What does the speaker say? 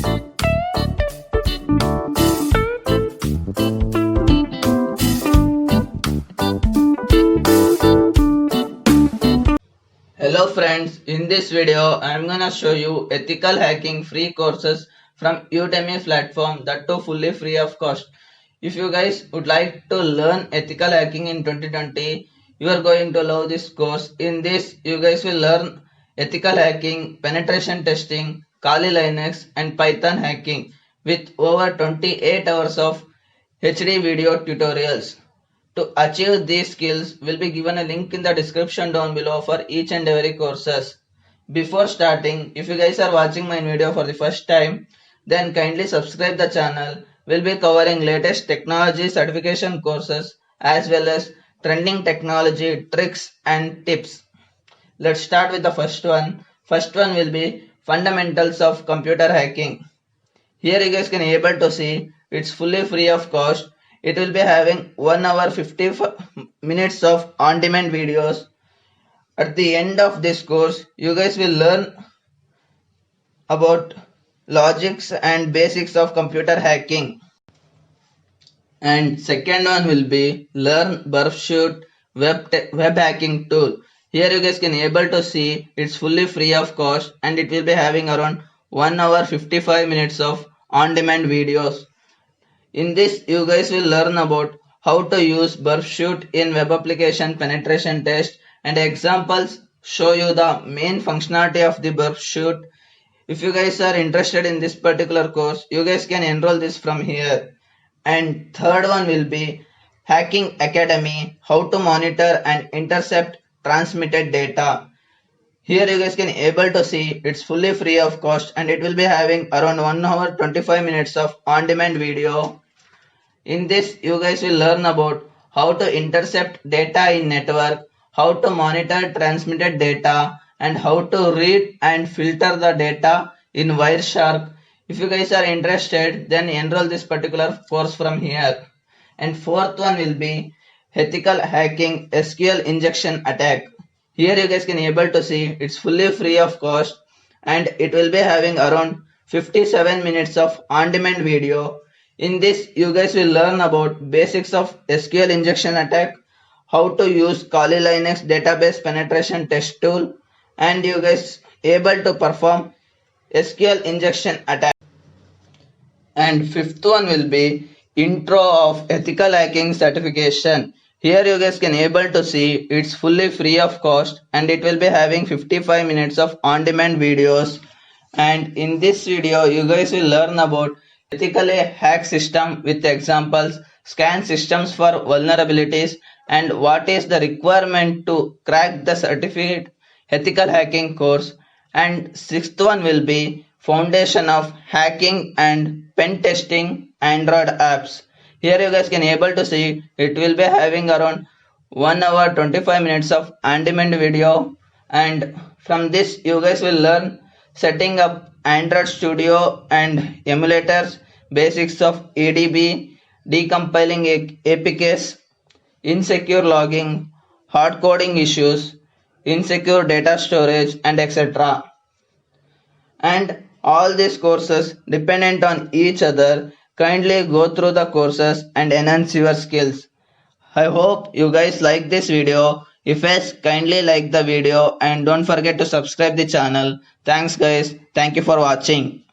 Hello friends, in this video I am gonna show you ethical hacking free courses from Udemy platform, that too fully free of cost. If you guys would like to learn ethical hacking in 2020, you are going to love this course. In this you guys will learn ethical hacking, penetration testing, Kali Linux and Python hacking with over 28 hours of HD video tutorials. To achieve these skills, will be given a link in the description down below for each and every courses. Before starting, if you guys are watching my video for the first time, then kindly subscribe the channel. We'll be covering latest technology certification courses as well as trending technology tricks and tips. Let's start with the first one. First one will be fundamentals of computer hacking. Here you guys can able to see it's fully free of cost. It will be having 1 hour 50 minutes of on-demand videos. At the end of this course, you guys will learn about logics and basics of computer hacking. And second one will be learn Barp Suite web hacking tool. Here you guys can able to see it's fully free of cost and it will be having around 1 hour 55 minutes of on-demand videos. In this, you guys will learn about how to use Burp Suite in web application penetration test, and examples show you the main functionality of the Burp Suite. If you guys are interested in this particular course, you guys can enroll this from here. And third one will be Hacking Academy, how to monitor and intercept transmitted data. Here you guys can able to see it's fully free of cost and it will be having around 1 hour 25 minutes of on-demand video. In this you guys will learn about how to intercept data in network, how to monitor transmitted data and how to read and filter the data in Wireshark. If you guys are interested, then enroll this particular course from here. And fourth one will be ethical hacking SQL injection attack. Here you guys can able to see it's fully free of cost and it will be having around 57 minutes of on-demand video. In this you guys will learn about basics of SQL injection attack, how to use Kali Linux database penetration test tool, and you guys able to perform SQL injection attack. And fifth one will be intro of ethical hacking certification. Here you guys can able to see it's fully free of cost and it will be having 55 minutes of on-demand videos. And in this video you guys will learn about ethically hack system with examples, scan systems for vulnerabilities, and what is the requirement to crack the certificate ethical hacking course. And sixth one will be foundation of hacking and pen testing Android apps. Here you guys can able to see it will be having around 1 hour 25 minutes of on-demand video, and from this you guys will learn setting up Android Studio and emulators, basics of ADB, decompiling APKs, insecure logging, hard coding issues, insecure data storage, and etc. And all these courses dependent on each other. Kindly go through the courses and enhance your skills. I hope you guys like this video. If yes, kindly like the video and don't forget to subscribe the channel. Thanks guys. Thank you for watching.